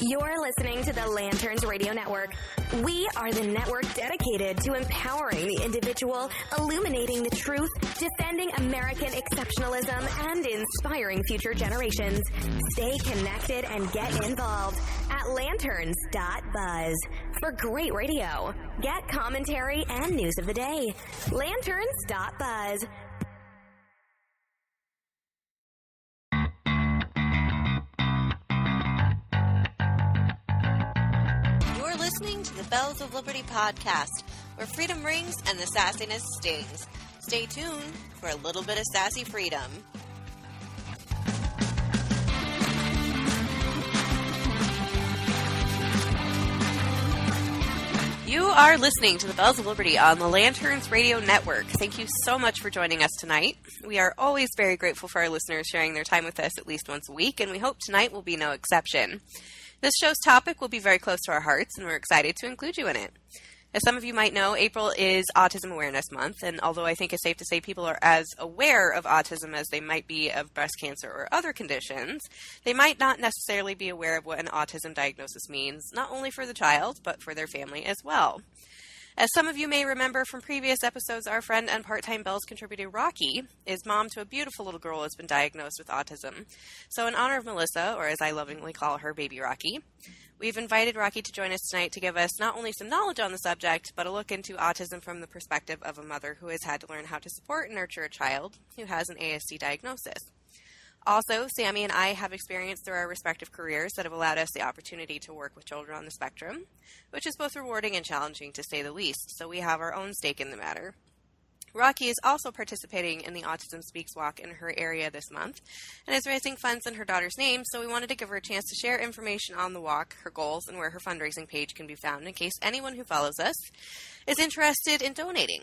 You're listening to the Lanterns Radio Network. We are the network dedicated to empowering the individual, illuminating the truth, defending American exceptionalism, and inspiring future generations. Stay connected and get involved at lanterns.buzz. For great radio, get commentary and news of the day. Lanterns.buzz. Listening to the Bells of Liberty podcast, where freedom rings and the sassiness stings. Stay tuned for a little bit of sassy freedom. You are listening to the Bells of Liberty on the Lanterns Radio Network. Thank you so much for joining us tonight. We are always very grateful for our listeners sharing their time with us at least once a week, and we hope tonight will be no exception. This show's topic will be very close to our hearts, and we're excited to include you in it. As some of you might know, April is Autism Awareness Month, and although I think it's safe to say people are as aware of autism as they might be of breast cancer or other conditions, they might not necessarily be aware of what an autism diagnosis means, not only for the child, but for their family as well. As some of you may remember from previous episodes, our friend and part-time Bells contributor Rocky is mom to a beautiful little girl who has been diagnosed with autism. So in honor of Melissa, or as I lovingly call her, Baby Rocky, we've invited Rocky to join us tonight to give us not only some knowledge on the subject, but a look into autism from the perspective of a mother who has had to learn how to support and nurture a child who has an ASD diagnosis. Also, Sammy and I have experienced through our respective careers that have allowed us the opportunity to work with children on the spectrum, which is both rewarding and challenging to say the least, so we have our own stake in the matter. Rocky is also participating in the Autism Speaks Walk in her area this month and is raising funds in her daughter's name, so we wanted to give her a chance to share information on the walk, her goals, and where her fundraising page can be found in case anyone who follows us is interested in donating.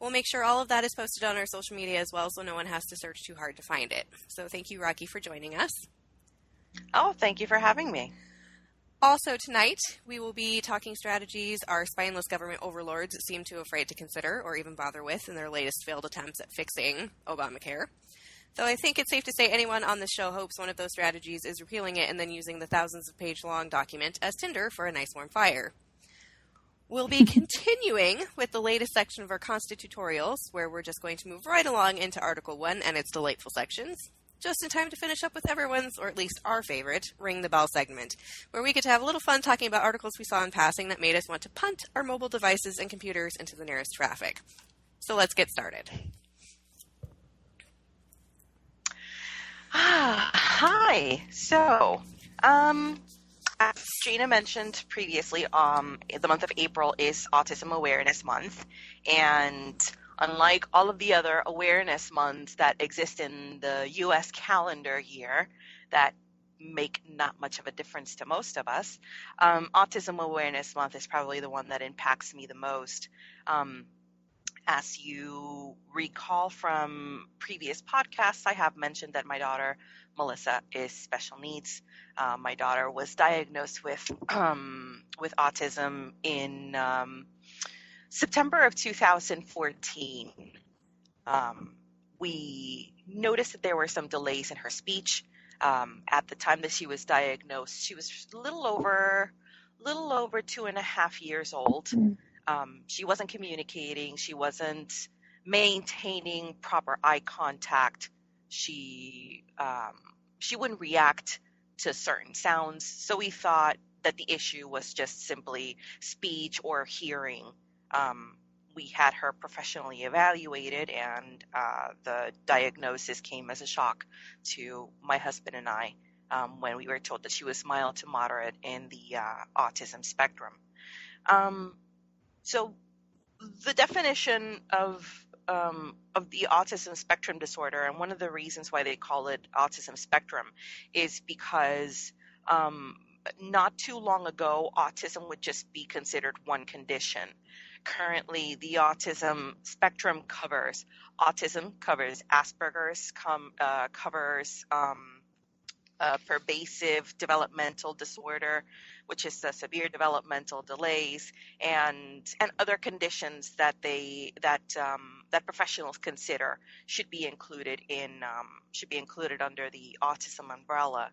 We'll make sure all of that is posted on our social media as well, so no one has to search too hard to find it. So thank you, Rocky, for joining us. Oh, thank you for having me. Also tonight, we will be talking strategies our spineless government overlords seem too afraid to consider or even bother with in their latest failed attempts at fixing Obamacare. Though I think it's safe to say anyone on this show hopes one of those strategies is repealing it and then using the thousands of page-long document as tinder for a nice warm fire. We'll be continuing with the latest section of our Constitutorials, where we're just going to move right along into Article 1 and its delightful sections, just in time to finish up with everyone's, or at least our favorite, Ring the Bell segment, where we get to have a little fun talking about articles we saw in passing that made us want to punt our mobile devices and computers into the nearest traffic. So let's get started. Hi. So, as Gina mentioned previously, the month of April is Autism Awareness Month, and unlike all of the other awareness months that exist in the U.S. calendar year that make not much of a difference to most of us, Autism Awareness Month is probably the one that impacts me the most. As you recall from previous podcasts, I have mentioned that my daughter, Melissa, is special needs. My daughter was diagnosed with autism in September of 2014. We noticed that there were some delays in her speech. At the time that she was diagnosed, she was a little over 2.5 years old. She wasn't communicating. She wasn't maintaining proper eye contact. She wouldn't react to certain sounds. So we thought that the issue was just simply speech or hearing. We had her professionally evaluated, and the diagnosis came as a shock to my husband and I when we were told that she was mild to moderate in the autism spectrum. So the definition of the autism spectrum disorder, and one of the reasons why they call it autism spectrum, is because not too long ago, autism would just be considered one condition. Currently, the autism spectrum covers Asperger's, covers pervasive developmental disorder, which is severe developmental delays, and other conditions that that professionals consider should be included under the autism umbrella.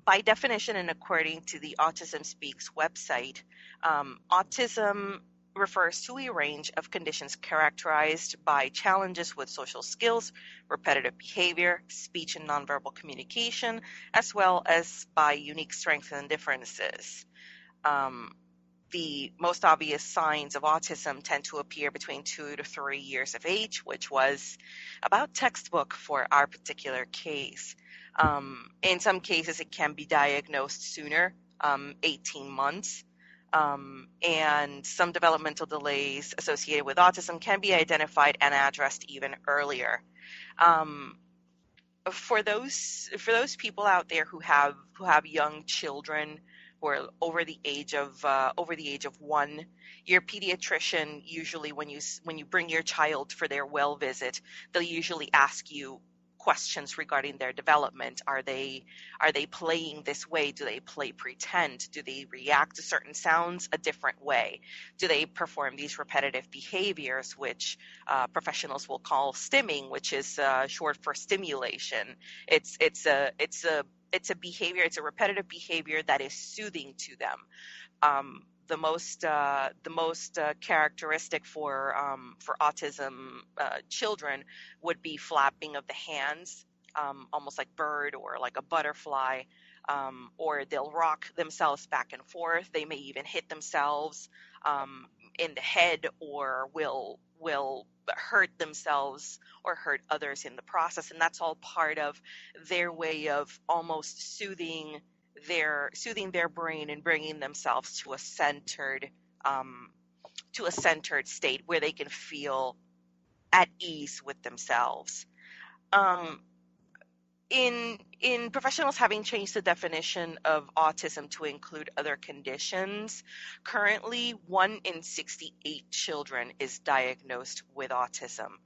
By definition, and according to the Autism Speaks website, autism refers to a range of conditions characterized by challenges with social skills, repetitive behavior, speech and nonverbal communication, as well as by unique strengths and differences. The most obvious signs of autism tend to appear between 2 to 3 years of age, which was about textbook for our particular case. In some cases, it can be diagnosed sooner, 18 months. And some developmental delays associated with autism can be identified and addressed even earlier. For those people out there who have young children who are over the age of 1, your pediatrician usually, when you bring your child for their well visit, they'll usually ask you questions regarding their development. Are they playing this way? Do they play pretend? Do they react to certain sounds a different way? Do they perform these repetitive behaviors, which professionals will call stimming, which is short for stimulation? It's a behavior. It's a repetitive behavior that is soothing to them. The most characteristic for autism children would be flapping of the hands, almost like bird or like a butterfly, or they'll rock themselves back and forth. They may even hit themselves in the head, or will hurt themselves or hurt others in the process, and that's all part of their way of almost soothing their brain and bringing themselves to a centered state where they can feel at ease with themselves. In professionals having changed the definition of autism to include other conditions, currently 1 in 68 children is diagnosed with autism.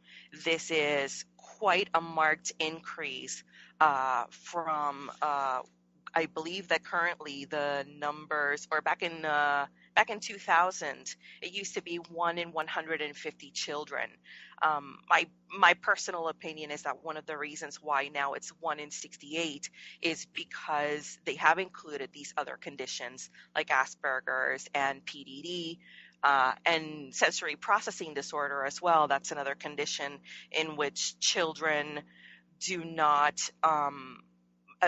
This is quite a marked increase from I believe that currently the numbers, or back in 2000, it used to be 1 in 150 children. My personal opinion is that one of the reasons why now it's 1 in 68 is because they have included these other conditions like Asperger's and PDD, and sensory processing disorder as well. That's another condition in which children do not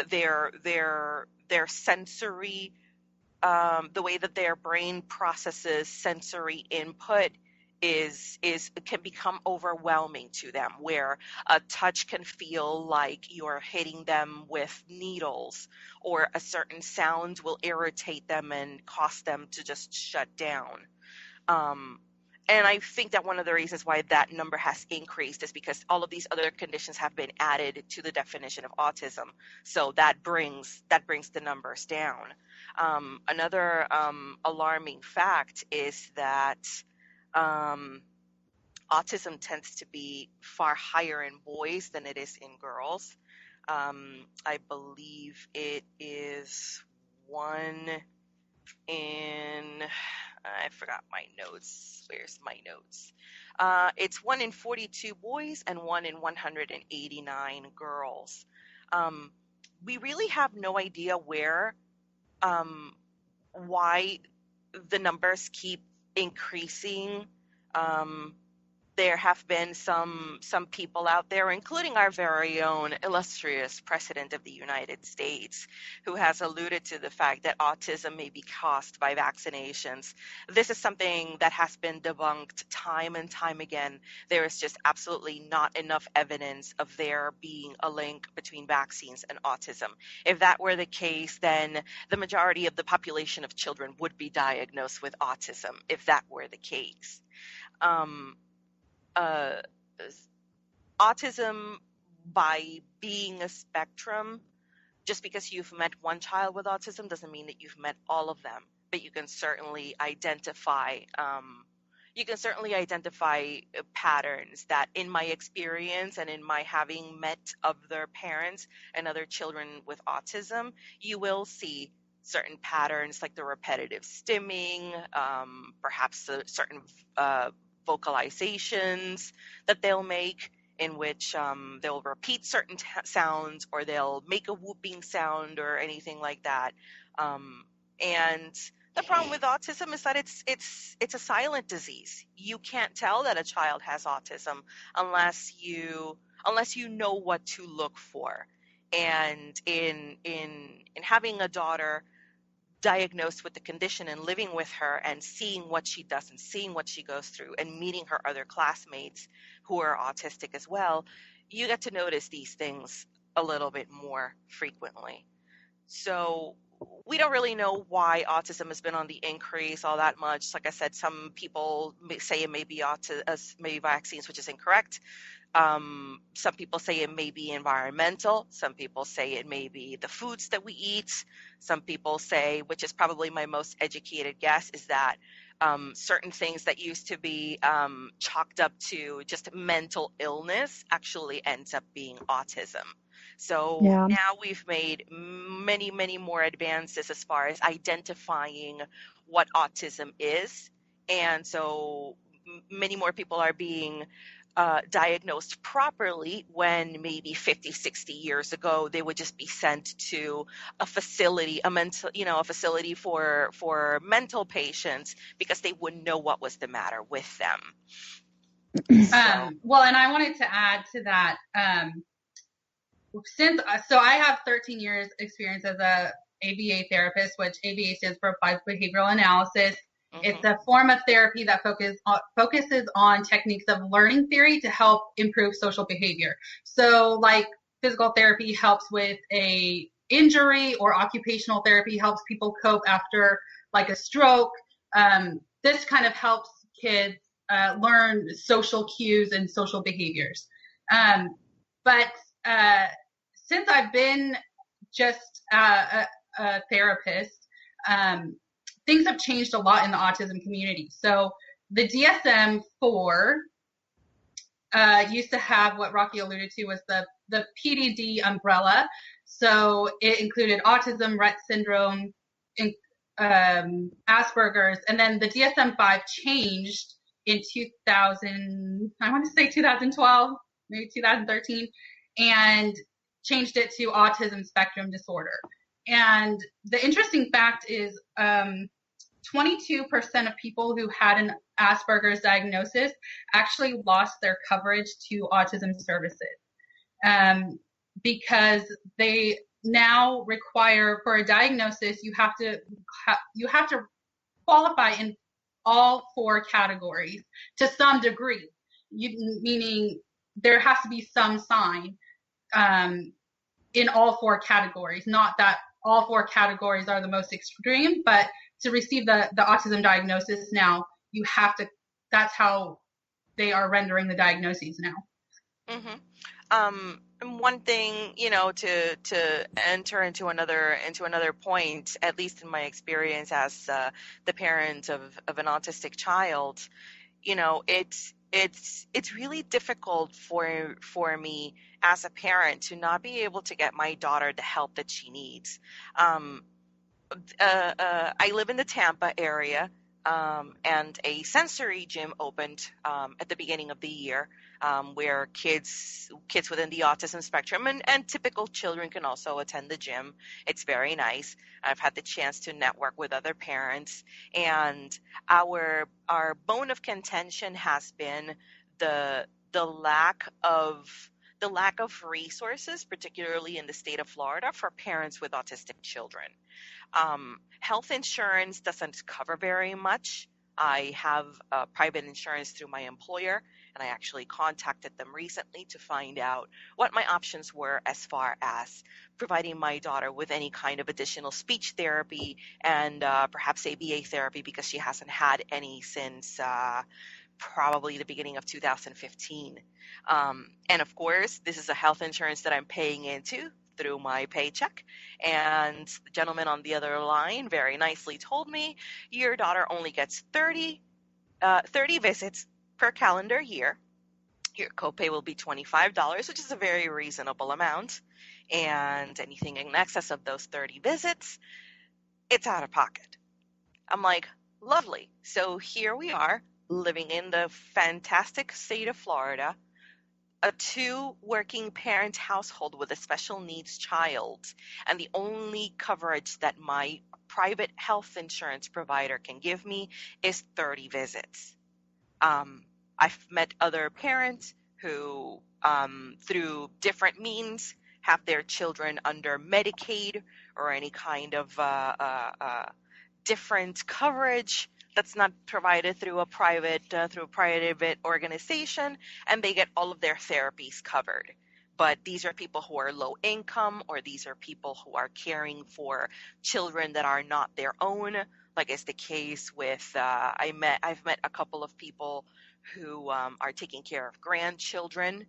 their sensory, the way that their brain processes sensory input can become overwhelming to them, where a touch can feel like you're hitting them with needles, or a certain sound will irritate them and cause them to just shut down. And I think that one of the reasons why that number has increased is because all of these other conditions have been added to the definition of autism. So that brings the numbers down. Another alarming fact is that autism tends to be far higher in boys than it is in girls. I believe it is 1 in... I forgot my notes. Where's my notes? It's 1 in 42 boys and 1 in 189 girls. We really have no idea why the numbers keep increasing. There have been some people out there, including our very own illustrious President of the United States, who has alluded to the fact that autism may be caused by vaccinations. This is something that has been debunked time and time again. There is just absolutely not enough evidence of there being a link between vaccines and autism. If that were the case, then the majority of the population of children would be diagnosed with autism, if that were the case. Autism, by being a spectrum, just because you've met one child with autism doesn't mean that you've met all of them, but you can certainly identify you can certainly identify patterns that, in my experience and in my having met other parents and other children with autism, you will see certain patterns like the repetitive stimming, perhaps certain vocalizations that they'll make, in which they'll repeat certain sounds, or they'll make a whooping sound or anything like that. And the problem with autism is that it's a silent disease. You can't tell that a child has autism unless you know what to look for. And in having a daughter diagnosed with the condition and living with her and seeing what she does and seeing what she goes through and meeting her other classmates who are autistic as well, you get to notice these things a little bit more frequently. So we don't really know why autism has been on the increase all that much. Like I said, some people say it may be maybe vaccines, which is incorrect. Some people say it may be environmental. Some people say it may be the foods that we eat. Some people say, which is probably my most educated guess, is that certain things that used to be chalked up to just mental illness actually ends up being autism. So now we've made many, many more advances as far as identifying what autism is. And so many more people are being diagnosed properly, when maybe 50, 60 years ago, they would just be sent to a facility, a facility for mental patients, because they wouldn't know what was the matter with them. Well, and I wanted to add to that, so I have 13 years experience as a ABA therapist, which ABA stands for Applied Behavioral Analysis. Mm-hmm. It's a form of therapy that focuses on techniques of learning theory to help improve social behavior. So like physical therapy helps with a injury, or occupational therapy helps people cope after like a stroke. This kind of helps kids learn social cues and social behaviors. But since I've been just a therapist, things have changed a lot in the autism community. So the DSM-4 used to have what Rocky alluded to was the PDD umbrella. So it included autism, Rett syndrome, Asperger's, and then the DSM-5 changed in 2012, maybe 2013, and changed it to autism spectrum disorder. And the interesting fact is 22% of people who had an Asperger's diagnosis actually lost their coverage to autism services, because they now require, for a diagnosis, you have to qualify in all 4 categories to some degree, meaning there has to be some sign in all 4 categories. Not that all 4 categories are the most extreme, but to receive the autism diagnosis now, you have to, that's how they are rendering the diagnoses now. Mm-hmm. And one thing, to enter into another point, at least in my experience as the parent of an autistic child, it's really difficult for me as a parent to not be able to get my daughter the help that she needs. I live in the Tampa area, and a sensory gym opened at the beginning of the year, where kids within the autism spectrum and typical children can also attend the gym. It's very nice. I've had the chance to network with other parents, and our bone of contention has been the lack of resources, particularly in the state of Florida, for parents with autistic children. Health insurance doesn't cover very much. I have private insurance through my employer, and I actually contacted them recently to find out what my options were as far as providing my daughter with any kind of additional speech therapy and perhaps ABA therapy, because she hasn't had any since probably the beginning of 2015. And of course, this is a health insurance that I'm paying into through my paycheck. And the gentleman on the other line very nicely told me, your daughter only gets 30 30 visits per calendar year. Your copay will be $25, which is a very reasonable amount. And anything in excess of those 30 visits, it's out of pocket. I'm like, lovely. So here we are living in the fantastic state of Florida, a 2 working parent household with a special needs child. And the only coverage that my private health insurance provider can give me is 30 visits. I've met other parents who, through different means, have their children under Medicaid or any kind of different coverage that's not provided through a private organization, and they get all of their therapies covered. But these are people who are low income, or these are people who are caring for children that are not their own, like is the case with I've met a couple of people who are taking care of grandchildren,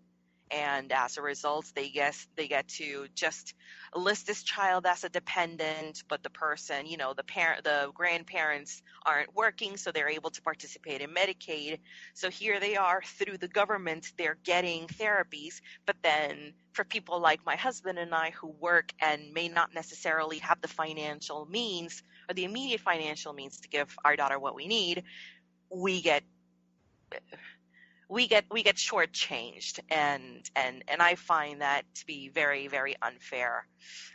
and as a result they get to just list this child as a dependent, but the person, the grandparents aren't working, so they're able to participate in Medicaid. So here they are, through the government they're getting therapies, but then for people like my husband and I who work and may not necessarily have the financial means or the immediate financial means to give our daughter what we need, we get shortchanged, and I find that to be very, very unfair.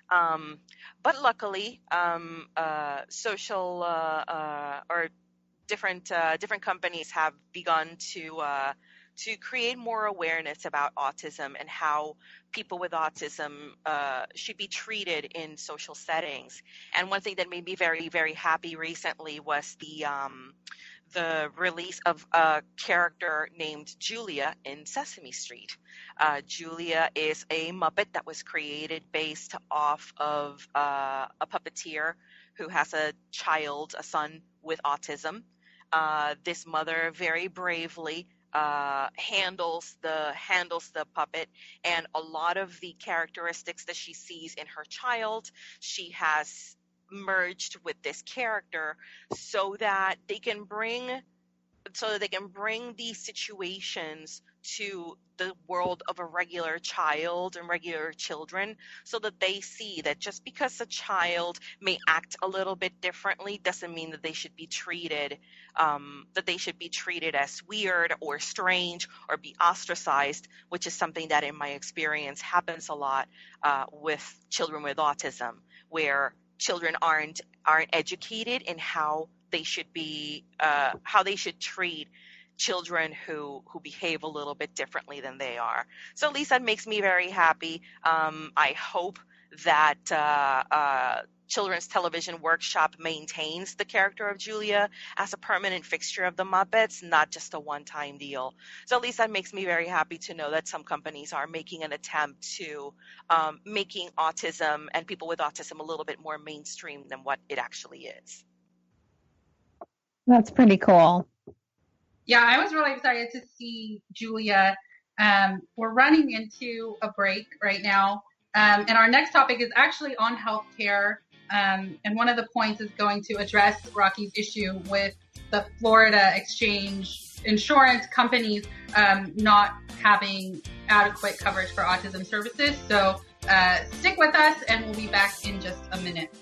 But luckily, social or different companies have begun to create more awareness about autism and how people with autism should be treated in social settings. And one thing that made me very, very happy recently was the release of a character named Julia in Sesame Street. Julia is a Muppet that was created based off of a puppeteer who has a son with autism. This mother very bravely handles the puppet, and a lot of the characteristics that she sees in her child, she has merged with this character so that they can bring these situations to the world of a regular child and regular children, so that they see that just because a child may act a little bit differently doesn't mean that they should be treated as weird or strange or be ostracized, which is something that in my experience happens a lot with children with autism, where children aren't educated in how they should treat children who behave a little bit differently than they are. So at least that makes me very happy. I hope that Children's Television Workshop maintains the character of Julia as a permanent fixture of the Muppets, not just a one-time deal. So at least that makes me very happy to know that some companies are making an attempt to making autism and people with autism a little bit more mainstream than what it actually is. That's pretty cool. Yeah, I was really excited to see Julia. We're running into a break right now. And our next topic is actually on healthcare. And one of the points is going to address Rocky's issue with the Florida exchange insurance companies not having adequate coverage for autism services. So stick with us and we'll be back in just a minute.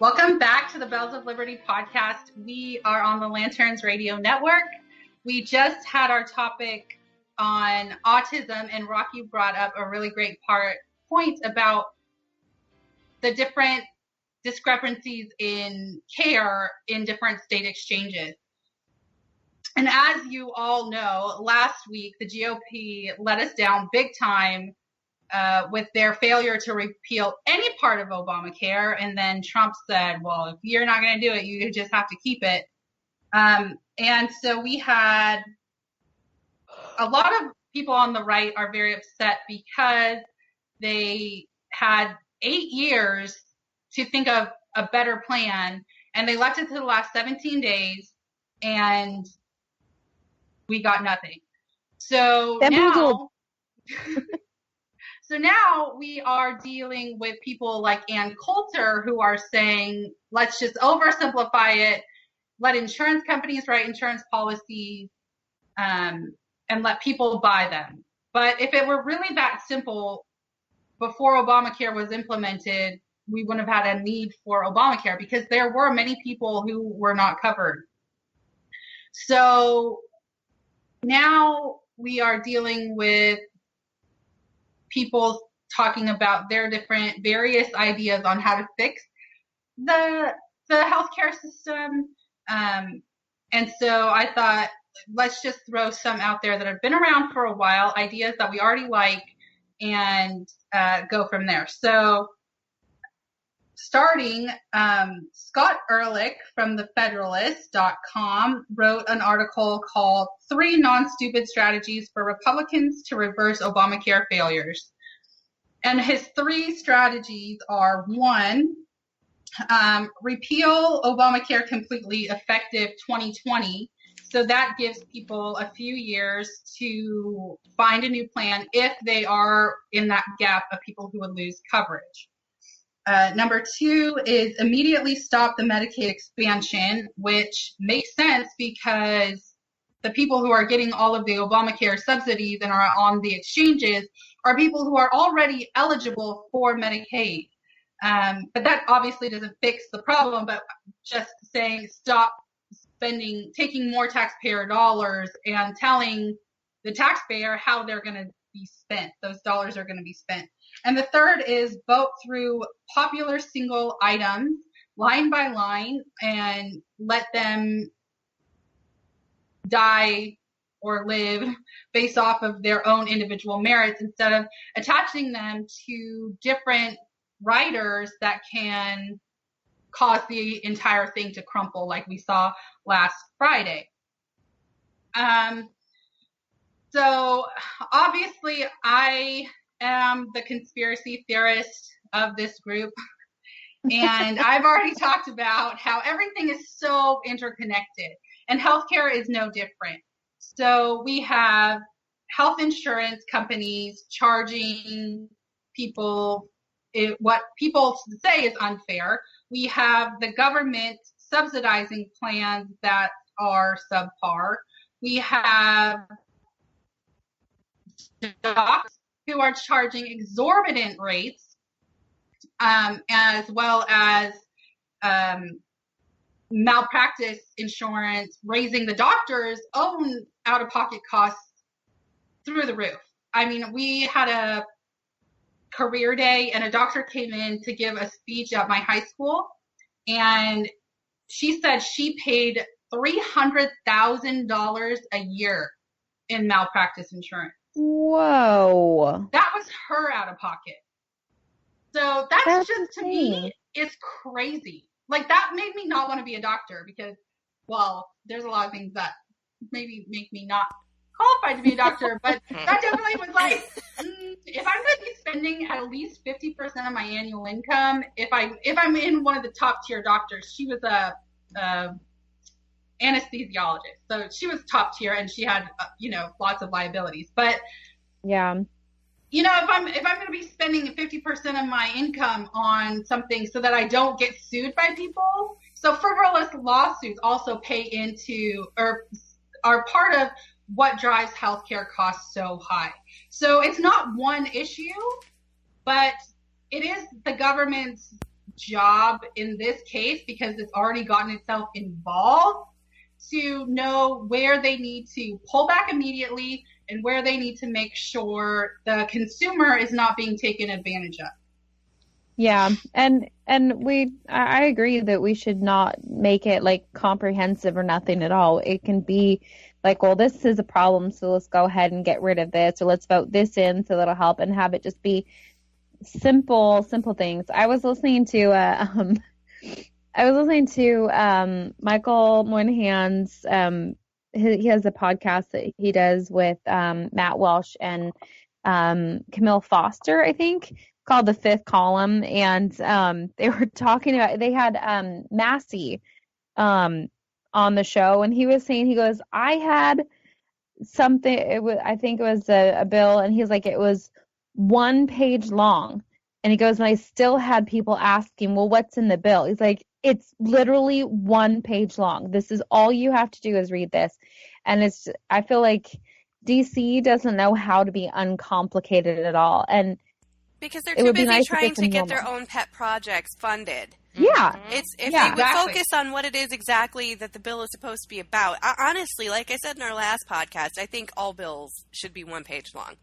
Welcome back to the Bells of Liberty podcast. We are on the Lanterns Radio Network. We just had our topic on autism, and Rocky brought up a really great point about the different discrepancies in care in different state exchanges. And as you all know, last week the GOP let us down big time with their failure to repeal any part of Obamacare. And then Trump said, well, if you're not going to do it, you just have to keep it. And so we had a lot of people on the right are very upset because they had 8 years to think of a better plan, and they left it to the last 17 days, and we got nothing. So now we are dealing with people like Ann Coulter who are saying, let's just oversimplify it, let insurance companies write insurance policies, and let people buy them. But if it were really that simple, before Obamacare was implemented, we wouldn't have had a need for Obamacare because there were many people who were not covered. So now we are dealing with people talking about their different various ideas on how to fix the healthcare system. And so I thought, let's just throw some out there that have been around for a while, ideas that we already like, and go from there. So starting, Scott Ehrlich from thefederalist.com wrote an article called 3 Non-Stupid Strategies for Republicans to Reverse Obamacare Failures. And his 3 strategies are: 1, repeal Obamacare completely effective 2020. So that gives people a few years to find a new plan if they are in that gap of people who would lose coverage. Number 2 is immediately stop the Medicaid expansion, which makes sense because the people who are getting all of the Obamacare subsidies and are on the exchanges are people who are already eligible for Medicaid. But that obviously doesn't fix the problem, but just saying stop taking more taxpayer dollars and telling the taxpayer how they're going to be spent. Those dollars are going to be spent. And the third is vote through popular single items line by line and let them die or live based off of their own individual merits instead of attaching them to different riders that can cause the entire thing to crumple like we saw last Friday. So obviously I am the conspiracy theorist of this group. And I've already talked about how everything is so interconnected, and healthcare is no different. So we have health insurance companies charging people what people say is unfair. We have the government subsidizing plans that are subpar. We have docs who are charging exorbitant rates, as well as malpractice insurance, raising the doctor's own out-of-pocket costs through the roof. I mean, we had a career day and a doctor came in to give a speech at my high school, and she said she paid $300,000 a year in malpractice insurance. Whoa. That was her out of pocket. So that's just, insane. To me, it's crazy. Like, that made me not want to be a doctor because, well, there's a lot of things that maybe make me not qualified to be a doctor, but that definitely was like, if I'm going to be spending at least 50% of my annual income, if I'm in one of the top tier doctors, she was a anesthesiologist, so she was top tier and she had lots of liabilities. But yeah, if I'm going to be spending 50% of my income on something so that I don't get sued by people, so frivolous lawsuits also pay into or are part of what drives healthcare costs so high. So it's not one issue, but it is the government's job in this case, because it's already gotten itself involved, to know where they need to pull back immediately and where they need to make sure the consumer is not being taken advantage of. Yeah, and I agree that we should not make it like comprehensive or nothing at all. It can be like, well, this is a problem, so let's go ahead and get rid of this, or let's vote this in so that'll help, and have it just be simple things. I was listening to Michael Moynihan's he has a podcast that he does with Matt Welsh and Camille Foster, I think, called The Fifth Column, and they were talking about, they had Massey on the show, and he was saying, he goes, I had something, I think it was a bill, and he's like, it was 1 page long, and he goes, and I still had people asking, well, what's in the bill? He's like, it's literally 1 page long. This is all you have to do is read this. And I feel like DC doesn't know how to be uncomplicated at all, and because they're too busy trying to get their own pet projects funded. Yeah. If they would focus on what it is exactly that the bill is supposed to be about. Honestly, like I said in our last podcast, I think all bills should be 1 page long.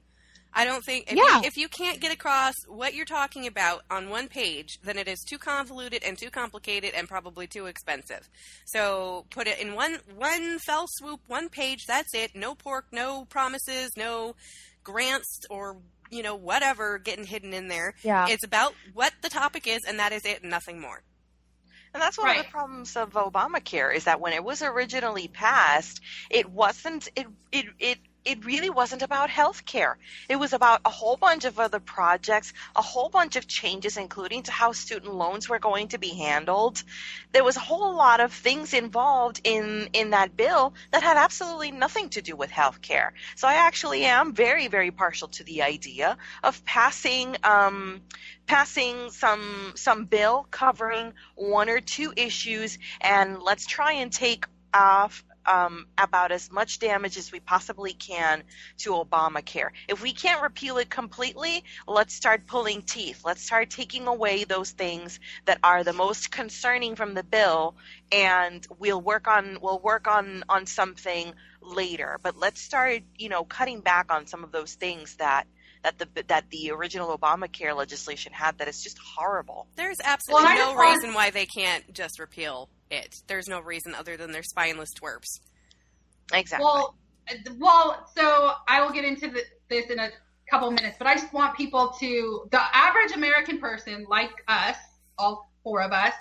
I don't think, if you can't get across what you're talking about on 1 page, then it is too convoluted and too complicated and probably too expensive. So put it in one fell swoop, 1 page, that's it. No pork, no promises, no grants or whatever getting hidden in there. Yeah. It's about what the topic is, and that is it, and nothing more. And that's one of the problems of Obamacare, is that when it was originally passed, it really wasn't about health care. It was about a whole bunch of other projects, a whole bunch of changes, including to how student loans were going to be handled. There was a whole lot of things involved in that bill that had absolutely nothing to do with health care. So I actually am very, very partial to the idea of passing some bill covering 1 or 2 issues, and let's try and take off about as much damage as we possibly can to Obamacare. If we can't repeal it completely, let's start pulling teeth. Let's start taking away those things that are the most concerning from the bill, and we'll work on something later. But let's start, cutting back on some of those things that the original Obamacare legislation had that is just horrible. There's absolutely no reason why they can't just repeal it. There's no reason other than they're spineless twerps. Exactly. Well, so I will get into this in a couple of minutes, but I just want people the average American person like us, all 4 of us,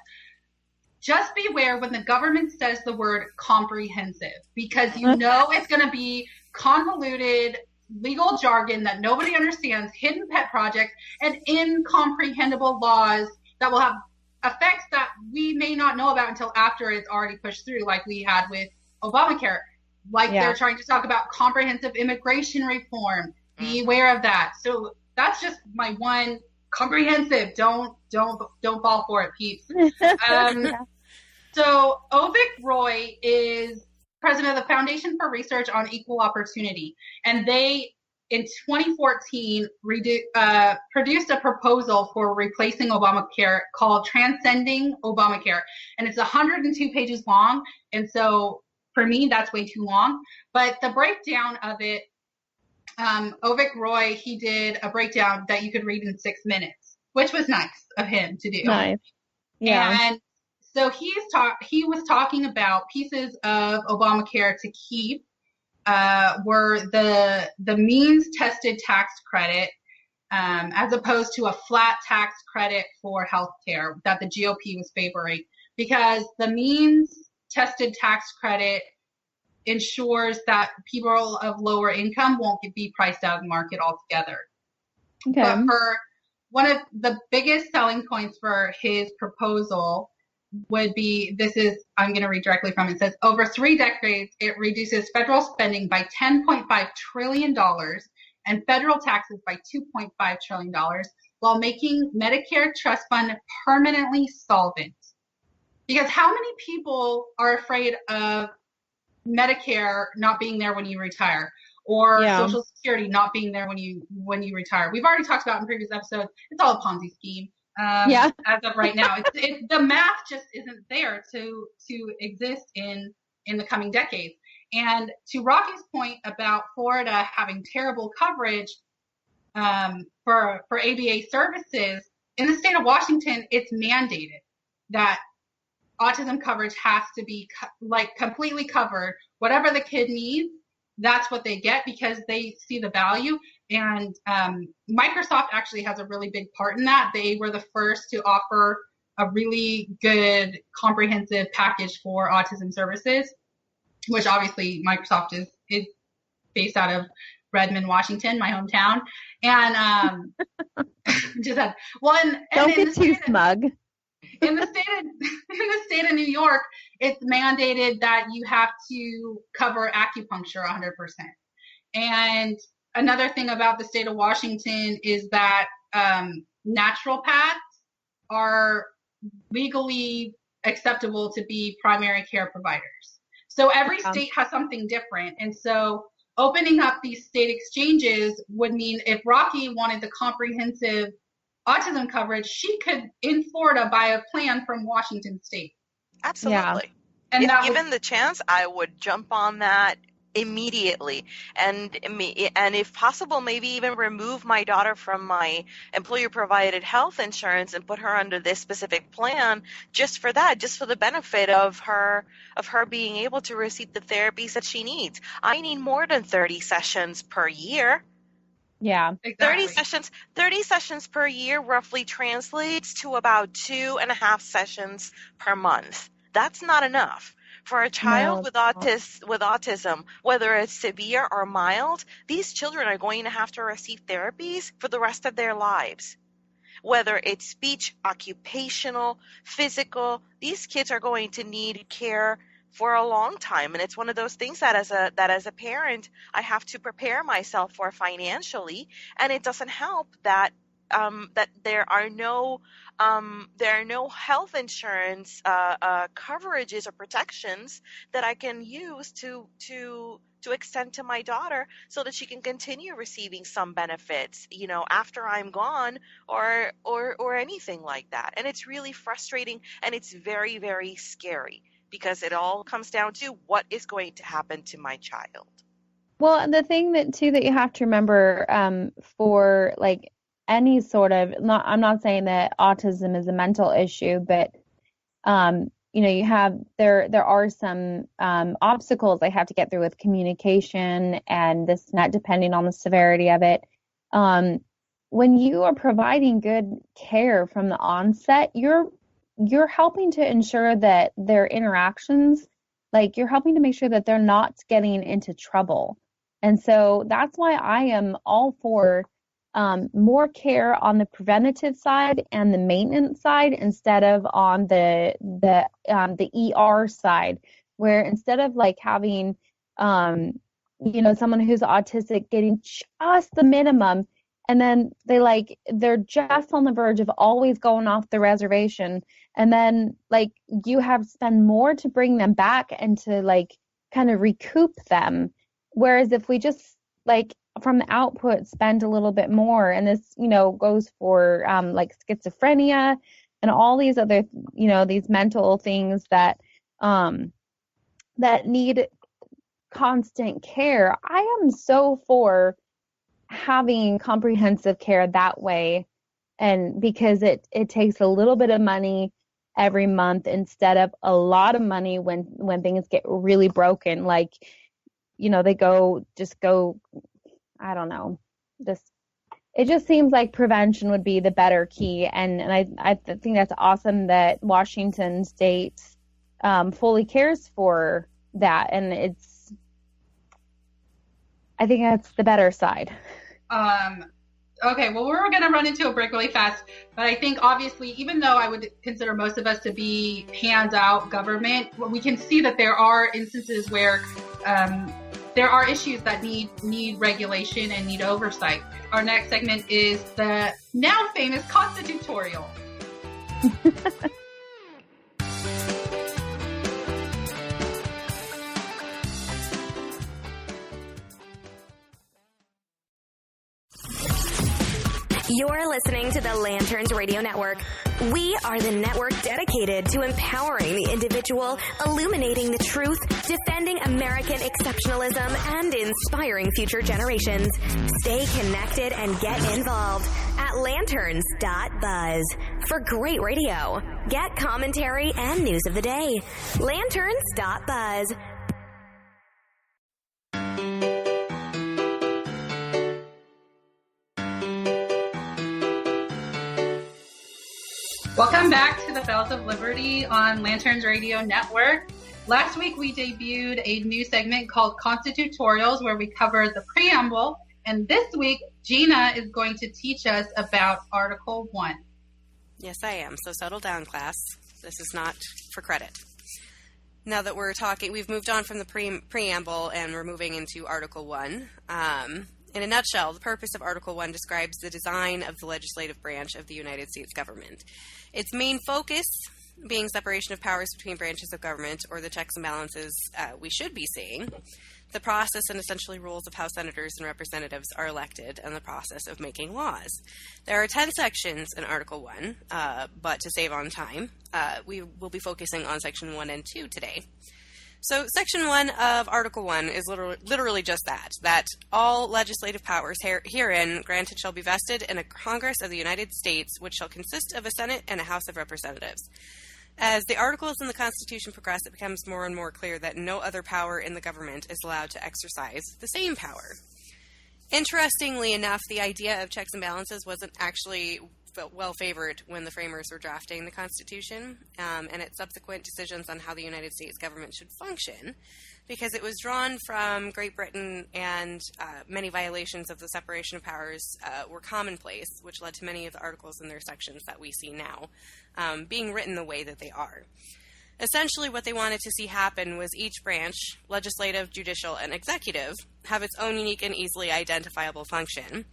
just beware when the government says the word comprehensive, because it's going to be convoluted legal jargon that nobody understands, hidden pet projects, and incomprehensible laws that will have effects that we may not know about until after it's already pushed through, like we had with Obamacare. They're trying to talk about comprehensive immigration reform. Be aware of that. So that's just my one comprehensive. Don't fall for it, peeps. So Ovik Roy is president of the Foundation for Research on Equal Opportunity, and they, in 2014, produced a proposal for replacing Obamacare called Transcending Obamacare, and it's 102 pages long, and so for me, that's way too long. But the breakdown of it, Ovik Roy, he did a breakdown that you could read in 6 minutes, which was nice of him to do. Nice. Yeah. And so he was talking about pieces of Obamacare to keep were the means tested tax credit, as opposed to a flat tax credit for healthcare that the GOP was favoring, because the means tested tax credit ensures that people of lower income won't be priced out of the market altogether. Okay. But for one of the biggest selling points for his proposal would be, I'm going to read directly from it. It says, over 3 decades, it reduces federal spending by $10.5 trillion and federal taxes by $2.5 trillion, while making Medicare trust fund permanently solvent. Because how many people are afraid of Medicare not being there when you retire, or Social Security not being there when you retire? We've already talked about in previous episodes, it's all a Ponzi scheme. As of right now, the math just isn't there to exist in the coming decades. And to Rocky's point about Florida having terrible coverage for ABA services, in the state of Washington, it's mandated that autism coverage has to be completely covered, whatever the kid needs, that's what they get because they see the value. And Microsoft actually has a really big part in that. They were the first to offer a really good comprehensive package for autism services, which obviously Microsoft is based out of Redmond, Washington, my hometown. And just had, well, and don't get too smug. In the state of New York, it's mandated that you have to cover acupuncture 100%. And another thing about the state of Washington is that naturopaths are legally acceptable to be primary care providers. So every state has something different. And so opening up these state exchanges would mean if Rocky wanted the comprehensive autism coverage, she could, in Florida, buy a plan from Washington State. Absolutely. Yeah. And if given the chance, I would jump on that immediately. And if possible, maybe even remove my daughter from my employer-provided health insurance and put her under this specific plan just for that, just for the benefit of her being able to receive the therapies that she needs. I need more than 30 sessions per year. Yeah, exactly. 30 sessions per year roughly translates to about 2.5 sessions per month. That's not enough. For a child with autism, whether it's severe or mild, these children are going to have to receive therapies for the rest of their lives. Whether it's speech, occupational, physical, these kids are going to need care for a long time. And it's one of those things that as a parent, I have to prepare myself for financially. And it doesn't help that there are no health insurance coverages or protections that I can use to extend to my daughter so that she can continue receiving some benefits, after I'm gone or anything like that. And it's really frustrating and it's very, very scary because it all comes down to what is going to happen to my child. Well, and the thing that you have to remember for like any sort of, I'm not saying that autism is a mental issue, but you have there are some obstacles they have to get through with communication and this, not depending on the severity of it. When you are providing good care from the onset, you're helping to ensure that their interactions, like you're helping to make sure that they're not getting into trouble. And so that's why I am all for more care on the preventative side and the maintenance side instead of on the ER side, where instead of like having someone who's autistic getting just the minimum and then they're just on the verge of always going off the reservation, and then like you have to spend more to bring them back and to like kind of recoup them. Whereas if we just like from the output spend a little bit more, and this goes for like schizophrenia and all these other these mental things that that need constant care. I am so for having comprehensive care that way, and because it takes a little bit of money every month instead of a lot of money when things get really broken, like they go I don't know, it just seems like prevention would be the better key. And I think that's awesome that Washington State fully cares for that. And I think that's the better side. Okay, well, we're going to run into a break really fast, but I think obviously, even though I would consider most of us to be hands-out government, we can see that there are instances where there are issues that need regulation and need oversight. Our next segment is the now famous Constitutorial. You're listening to the Lanterns Radio Network. We are the network dedicated to empowering the individual, illuminating the truth, defending American exceptionalism, and inspiring future generations. Stay connected and get involved at lanterns.buzz. For great radio, get commentary and news of the day. Lanterns.buzz. Welcome back to the Bells of Liberty on Lanterns Radio Network. Last week we debuted a new segment called Constitutorials where we covered the preamble, and this week Gina is going to teach us about Article 1. Yes, I am. So settle down, class. This is not for credit. Now that we're talking, we've moved on from the preamble and we're moving into Article 1. In a nutshell, the purpose of Article 1 describes the design of the legislative branch of the United States government. Its main focus being separation of powers between branches of government, or the checks and balances we should be seeing, the process and essentially rules of how senators and representatives are elected, and the process of making laws. There are 10 sections in Article 1, but to save on time, we will be focusing on Section 1 and 2 today. So Section 1 of Article 1 is literally just that all legislative powers herein granted shall be vested in a Congress of the United States, which shall consist of a Senate and a House of Representatives. As the articles in the Constitution progress, it becomes more and more clear that no other power in the government is allowed to exercise the same power. Interestingly enough, the idea of checks and balances wasn't actually well favored when the framers were drafting the Constitution and its subsequent decisions on how the United States government should function, because it was drawn from Great Britain, and many violations of the separation of powers were commonplace, which led to many of the articles in their sections that we see now being written the way that they are. Essentially, what they wanted to see happen was each branch, legislative, judicial, and executive, have its own unique and easily identifiable function.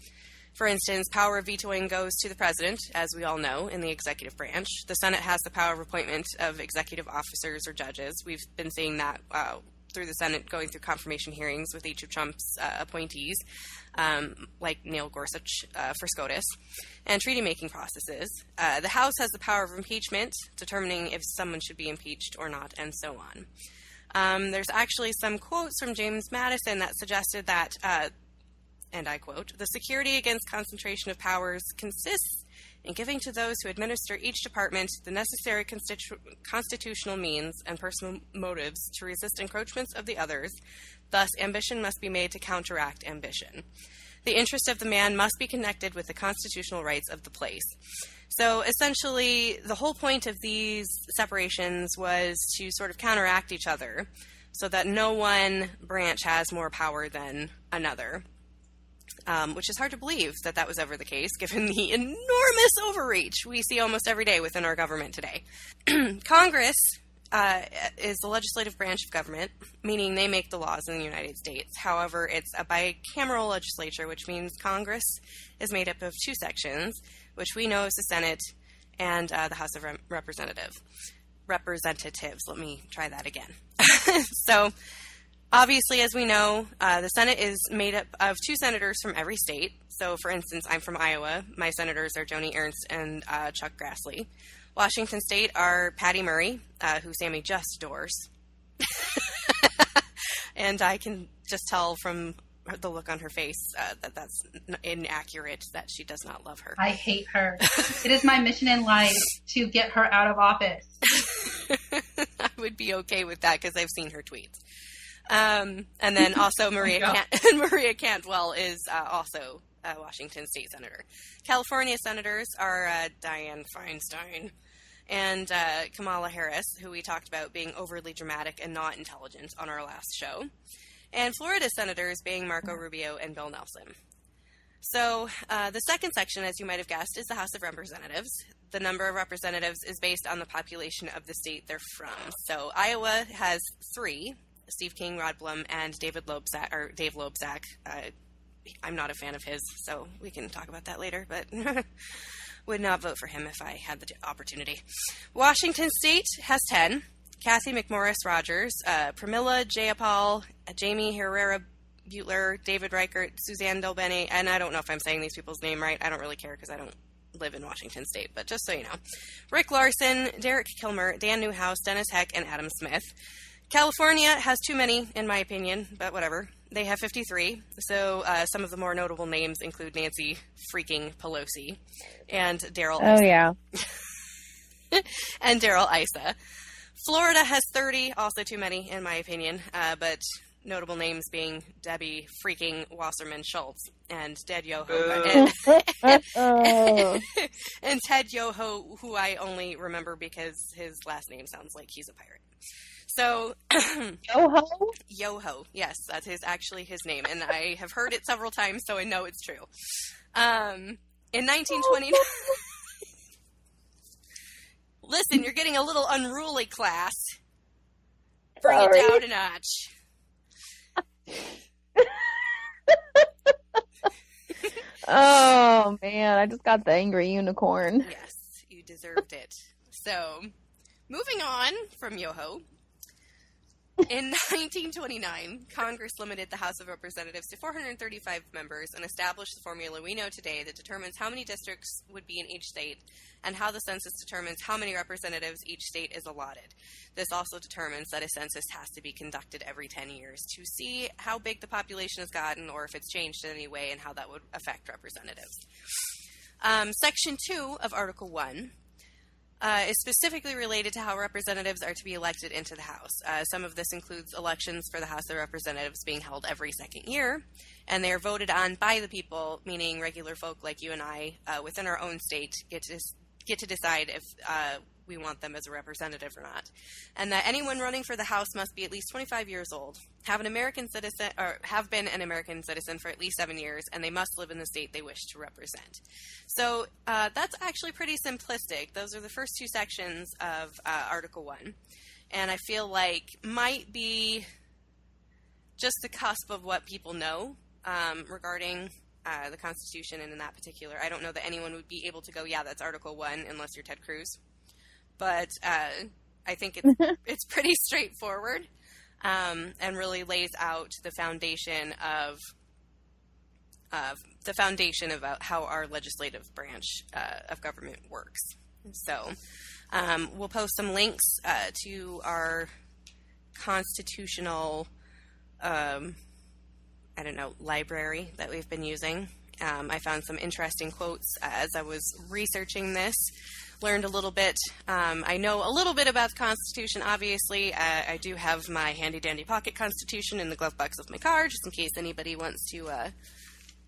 For instance, power of vetoing goes to the president, as we all know, in the executive branch. The Senate has the power of appointment of executive officers or judges. We've been seeing that through the Senate going through confirmation hearings with each of Trump's appointees, like Neil Gorsuch for SCOTUS, and treaty-making processes. The House has the power of impeachment, determining if someone should be impeached or not, and so on. There's actually some quotes from James Madison that suggested that and I quote, "The security against concentration of powers consists in giving to those who administer each department the necessary constitutional means and personal motives to resist encroachments of the others. Thus, ambition must be made to counteract ambition. The interest of the man must be connected with the constitutional rights of the place." So essentially, the whole point of these separations was to sort of counteract each other so that no one branch has more power than another. Which is hard to believe that that was ever the case, given the enormous overreach we see almost every day within our government today. Congress is the legislative branch of government, meaning they make the laws in the United States. However, it's a bicameral legislature, which means Congress is made up of two sections, which we know as the Senate and the House of Representatives. Let me try that again. So, obviously, as we know, the Senate is made up of two senators from every state. So, for instance, I'm from Iowa. My senators are Joni Ernst and Chuck Grassley. Washington State are Patty Murray, who Sammy just adores. And I can just tell from the look on her face that that's inaccurate, that she does not love her. I hate her. It is my mission in life to get her out of office. I would be okay with that because I've seen her tweets. And then also Maria Cantwell is also a Washington State Senator. California Senators are Dianne Feinstein and Kamala Harris, who we talked about being overly dramatic and not intelligent on our last show. And Florida Senators being Marco Rubio and Bill Nelson. So the second section, as you might have guessed, is the House of Representatives. The number of representatives is based on the population of the state they're from. So Iowa has 3. Steve King, Rod Blum, and Dave Loebsack. I'm not a fan of his, so we can talk about that later, but would not vote for him if I had the opportunity. Washington State has 10. Kathy McMorris Rogers, Pramila Jayapal, Jamie Herrera Butler, David Reichert, Suzanne Delbene, and I don't know if I'm saying these people's name right. I don't really care because I don't live in Washington State, but just so you know. Rick Larson, Derek Kilmer, Dan Newhouse, Dennis Heck, and Adam Smith. California has too many, in my opinion, but whatever. They have 53, so some of the more notable names include Nancy freaking Pelosi and Daryl Issa. Oh, yeah. And Daryl Issa. Florida has 30, also too many, in my opinion, but notable names being Debbie freaking Wasserman Schultz and Ted Yoho and Ted Yoho, who I only remember because his last name sounds like he's a pirate. So Yoho? Yoho, yes, that's actually his name, and I have heard it several times, so I know it's true. In 1929, listen, you're getting a little unruly, class. Bring it down a notch. Oh man, I just got the angry unicorn. Yes, you deserved it. So, moving on from Yoho. In 1929, Congress limited the House of Representatives to 435 members and established the formula we know today that determines how many districts would be in each state and how the census determines how many representatives each state is allotted. This also determines that a census has to be conducted every 10 years to see how big the population has gotten or if it's changed in any way and how that would affect representatives. Section 2 of Article 1 is specifically related to how representatives are to be elected into the House. Some of this includes elections for the House of Representatives being held every second year, and they are voted on by the people, meaning regular folk like you and I within our own state get to decide if we want them as a representative or not. And that anyone running for the House must be at least 25 years old, have an American citizen or have been an American citizen for at least 7 years, and they must live in the state they wish to represent. So that's actually pretty simplistic. Those are the first two sections of Article 1. And I feel like might be just the cusp of what people know regarding the Constitution, and in that particular, I don't know that anyone would be able to go, yeah, that's Article 1, unless you're Ted Cruz. But I think it's pretty straightforward and really lays out the foundation of how our legislative branch of government works. So we'll post some links to our constitutional library that we've been using. I found some interesting quotes as I was researching this, learned a little bit. I know a little bit about the Constitution, obviously. I do have my handy-dandy pocket Constitution in the glove box of my car, just in case anybody wants to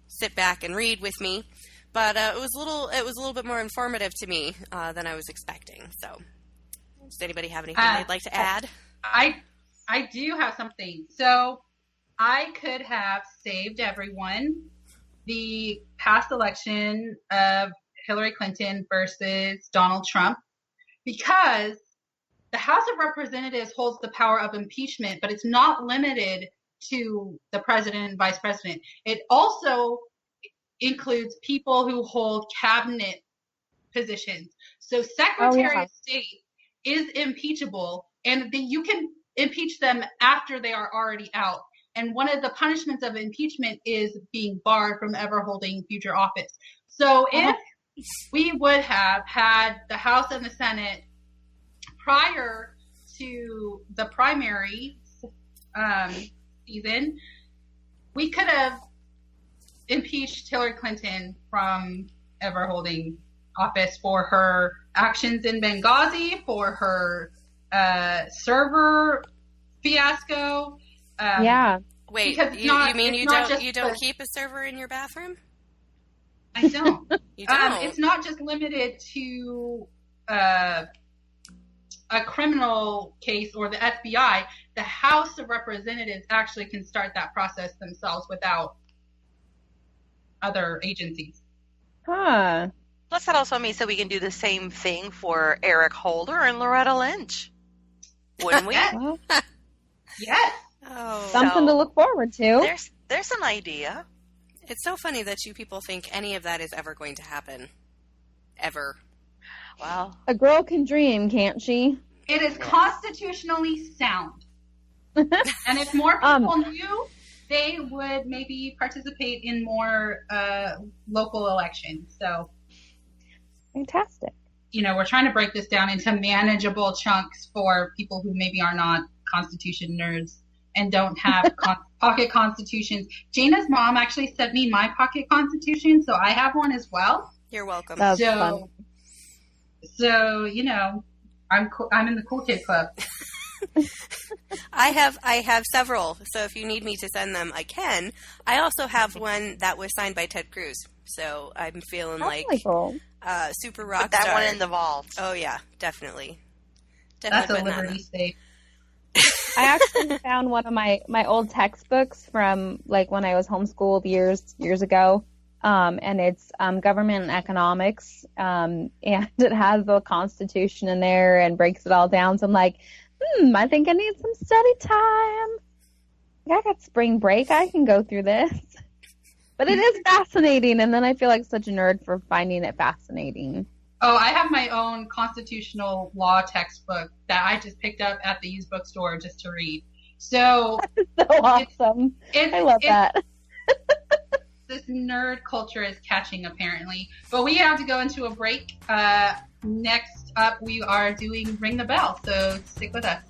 sit back and read with me. But it was a little bit more informative to me than I was expecting. So, does anybody have anything they'd like to add? I do have something. So, I could have saved everyone the past election of Hillary Clinton versus Donald Trump, because the House of Representatives holds the power of impeachment, but it's not limited to the president and vice president. It also includes people who hold cabinet positions. So Secretary of State is impeachable, and you can impeach them after they are already out. And one of the punishments of impeachment is being barred from ever holding future office. So if we would have had the House and the Senate prior to the primary season, we could have impeached Hillary Clinton from ever holding office for her actions in Benghazi, for her server fiasco. Wait, you mean you don't keep a server in your bathroom? I don't. You don't. It's not just limited to a criminal case or the FBI. The House of Representatives actually can start that process themselves without other agencies. Huh. Plus, that also means that we can do the same thing for Eric Holder and Loretta Lynch. Wouldn't we? Yes. Oh. Something to look forward to. There's an idea. It's so funny that you people think any of that is ever going to happen. Ever. Well, a girl can dream, can't she? It is constitutionally sound. And if more people knew, they would maybe participate in more local elections. So, fantastic. We're trying to break this down into manageable chunks for people who maybe are not Constitution nerds and don't have pocket constitutions. Jana's mom actually sent me my pocket constitution, so I have one as well. You're welcome. That's fun. So I'm in the cool kid club. I have several, so if you need me to send them, I can. I also have one that was signed by Ted Cruz, so I'm feeling like cool. super rock Put that star. one in the vault. Oh yeah, definitely. That's a putting that in Liberty State. I actually found one of my old textbooks from like when I was homeschooled years ago. And it's government and economics, and it has the Constitution in there and breaks it all down. So I'm like, I think I need some study time. I got spring break. I can go through this. But it is fascinating, and then I feel like such a nerd for finding it fascinating. Oh, I have my own constitutional law textbook that I just picked up at the used bookstore just to read. So So awesome. I love that. This nerd culture is catching, apparently. But we have to go into a break. Next up, we are doing Ring the Bell, so stick with us.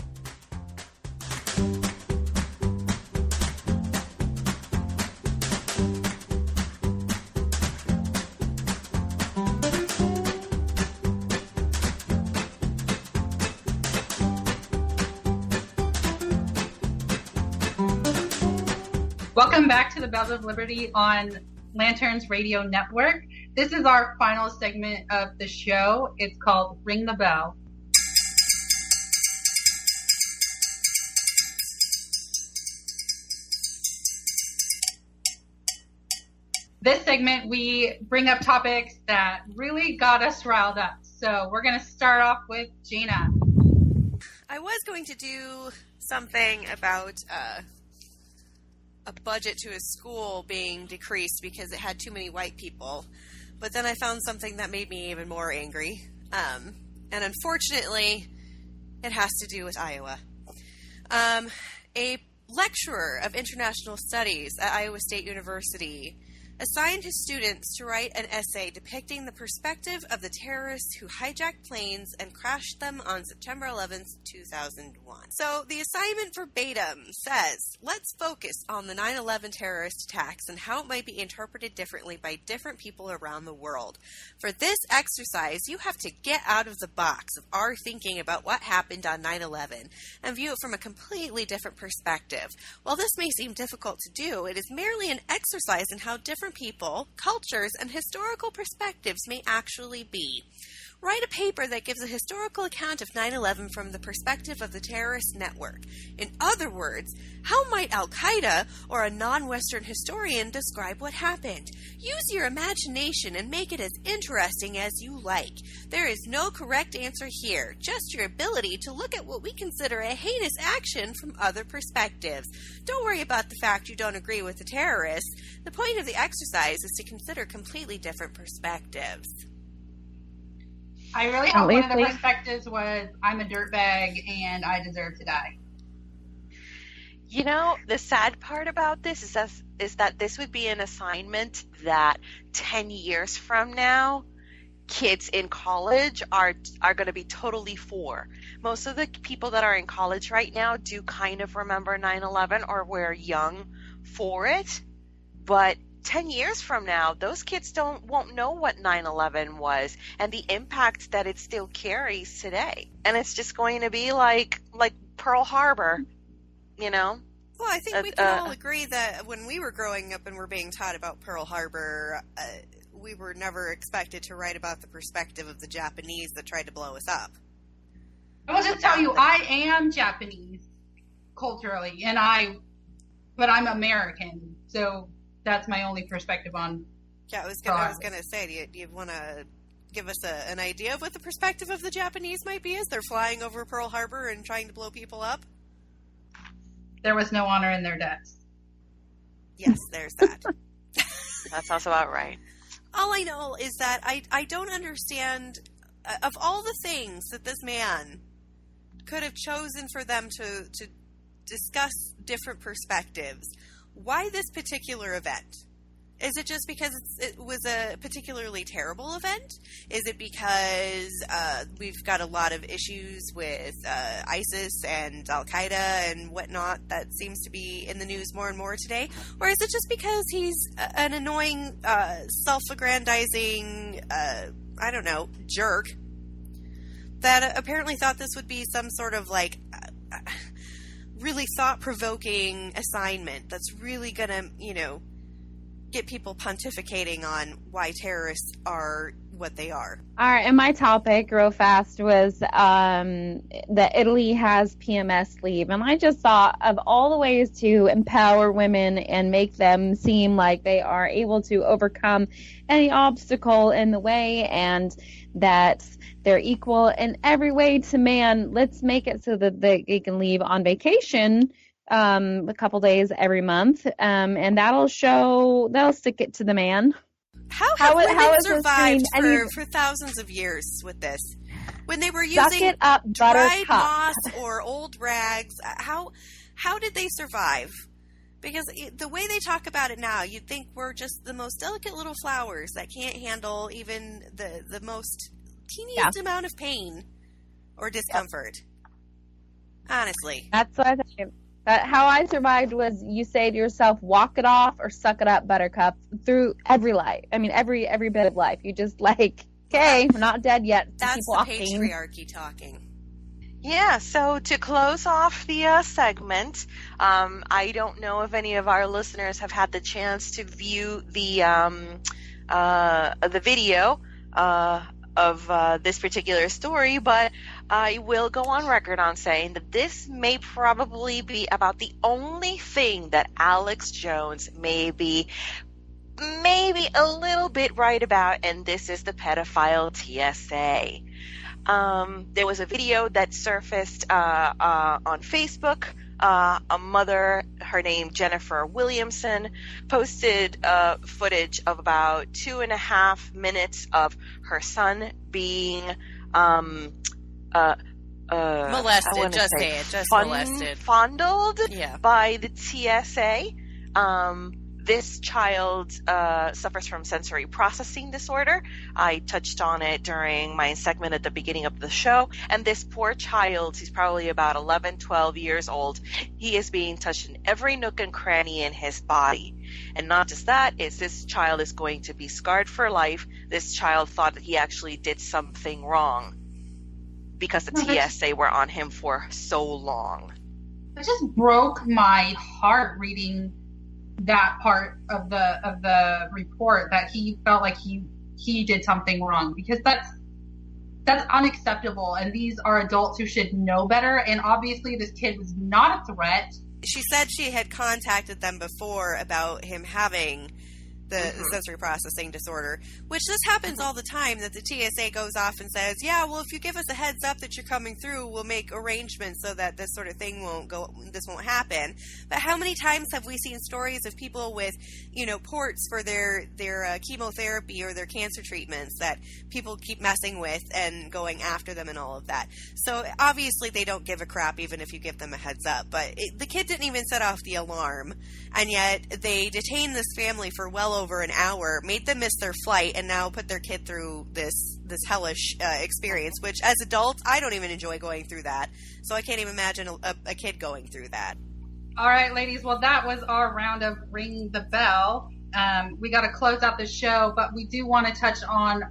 Welcome back to the Bells of Liberty on Lanterns Radio Network. This is our final segment of the show. It's called Ring the Bell. This segment, we bring up topics that really got us riled up. So we're going to start off with Gina. I was going to do something about a budget to a school being decreased because it had too many white people. But then I found something that made me even more angry. And unfortunately, it has to do with Iowa. A lecturer of international studies at Iowa State University assigned his students to write an essay depicting the perspective of the terrorists who hijacked planes and crashed them on September 11th, 2001. So the assignment verbatim says, let's focus on the 9/11 terrorist attacks and how it might be interpreted differently by different people around the world. For this exercise, you have to get out of the box of our thinking about what happened on 9/11 and view it from a completely different perspective. While this may seem difficult to do, it is merely an exercise in how different people, cultures, and historical perspectives may actually be. Write a paper that gives a historical account of 9/11 from the perspective of the terrorist network. In other words, how might Al-Qaeda or a non-Western historian describe what happened? Use your imagination and make it as interesting as you like. There is no correct answer here, just your ability to look at what we consider a heinous action from other perspectives. Don't worry about the fact you don't agree with the terrorists. The point of the exercise is to consider completely different perspectives. I really hope one of the perspectives was, I'm a dirtbag and I deserve to die. You know, the sad part about this is that this would be an assignment that 10 years from now, kids in college are going to be totally for. Most of the people that are in college right now do kind of remember 9/11 or were young for it, but 10 years from now, those kids won't know what 9/11 was and the impact that it still carries today. And it's just going to be like Pearl Harbor, you know? Well, I think we can all agree that when we were growing up and were being taught about Pearl Harbor, we were never expected to write about the perspective of the Japanese that tried to blow us up. I will just tell you, I am Japanese culturally, but I'm American, so that's my only perspective on. Yeah, I was gonna say, do you want to give us an idea of what the perspective of the Japanese might be as they're flying over Pearl Harbor and trying to blow people up? There was no honor in their deaths. Yes, there's that. That sounds about right. All I know is that I don't understand, of all the things that this man could have chosen for them to discuss different perspectives, why this particular event? Is it just because it was a particularly terrible event? Is it because we've got a lot of issues with ISIS and Al-Qaeda and whatnot that seems to be in the news more and more today? Or is it just because he's an annoying, self-aggrandizing, jerk that apparently thought this would be some sort of, really thought-provoking assignment that's really going to, get people pontificating on why terrorists are what they are. All right, and my topic, real fast, was that Italy has PMS leave. And I just thought of all the ways to empower women and make them seem like they are able to overcome any obstacle in the way and that they're equal in every way to man. Let's make it so that they can leave on vacation a couple days every month, and that'll stick it to the man. How have women survived for thousands of years with this? When they were using dried moss or old rags, how did they survive? Because the way they talk about it now, you'd think we're just the most delicate little flowers that can't handle even the most teeniest amount of pain or discomfort. Honestly. That's what I think. How I survived was you say to yourself, walk it off or suck it up, buttercup, through every life. I mean, every bit of life. You just okay, we're not dead yet. That's the patriarchy talking. Yeah, so to close off the segment, I don't know if any of our listeners have had the chance to view the video of this particular story, but I will go on record on saying that this may probably be about the only thing that Alex Jones may be a little bit right about, and this is the pedophile TSA. There was a video that surfaced on Facebook. A mother, her name Jennifer Williamson, posted footage of about 2.5 minutes of her son being molested. Molested. Fondled by the TSA. This child suffers from sensory processing disorder. I touched on it during my segment at the beginning of the show. And this poor child, he's probably about 11, 12 years old. He is being touched in every nook and cranny in his body. And not just that, this child is going to be scarred for life. This child thought that he actually did something wrong because the TSA were on him for so long. It just broke my heart reading that part of the report, that he felt like he did something wrong, because that's unacceptable, and these are adults who should know better. And obviously this kid was not a threat. She said she had contacted them before about him having the sensory processing disorder, which this happens all the time, that the TSA goes off and says, yeah, well, if you give us a heads up that you're coming through, we'll make arrangements so that this sort of thing this won't happen. But how many times have we seen stories of people with, ports for their chemotherapy or their cancer treatments that people keep messing with and going after them and all of that? So obviously they don't give a crap even if you give them a heads up. But the kid didn't even set off the alarm, and yet they detained this family for well over an hour, made them miss their flight, and now put their kid through this hellish experience, which as adults, I don't even enjoy going through that. So I can't even imagine a kid going through that. All right, ladies. Well, that was our round of Ring the Bell. We got to close out the show, but we do want to touch on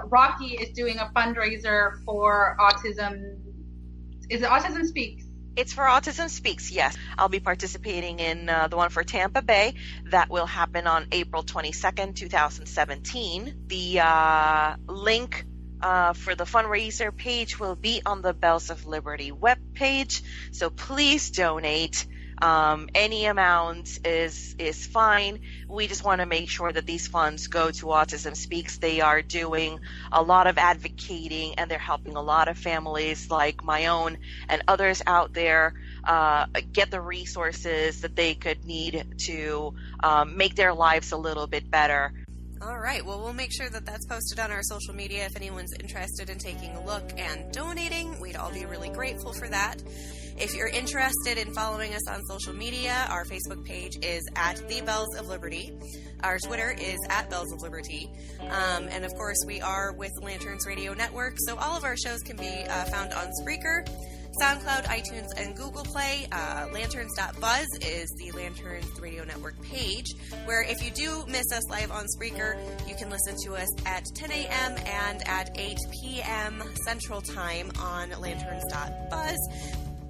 Rocky is doing a fundraiser for Autism. Is it Autism Speaks? It's for Autism Speaks, yes. I'll be participating in the one for Tampa Bay. That will happen on April 22nd, 2017. The link for the fundraiser page will be on the Bells of Liberty webpage, so please donate. Any amount is fine. We just want to make sure that these funds go to Autism Speaks. They are doing a lot of advocating, and they're helping a lot of families like my own and others out there get the resources that they could need to make their lives a little bit better. All right. Well, we'll make sure that that's posted on our social media if anyone's interested in taking a look and donating. We'd all be really grateful for that. If you're interested in following us on social media, our Facebook page is at The Bells of Liberty. Our Twitter is at Bells of Liberty. And of course, we are with the Lanterns Radio Network, so all of our shows can be found on Spreaker, SoundCloud, iTunes, and Google Play. Lanterns.buzz is the Lanterns Radio Network page, where if you do miss us live on Spreaker, you can listen to us at 10 a.m. and at 8 p.m. Central Time on Lanterns.buzz.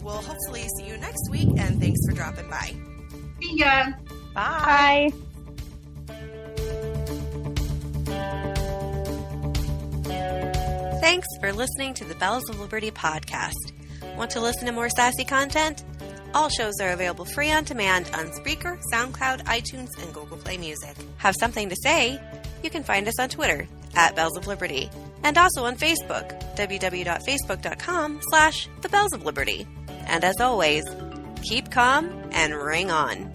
we'll hopefully see you next week, and thanks for dropping by. See ya. Bye. Bye. Thanks for listening to the Bells of Liberty podcast. Want to listen to more sassy content? All shows are available free on demand on Spreaker, SoundCloud, iTunes, and Google Play Music. Have something to say? You can find us on Twitter @Bells of Liberty, and also on Facebook, www.facebook.com/The Bells of Liberty. And as always, keep calm and ring on.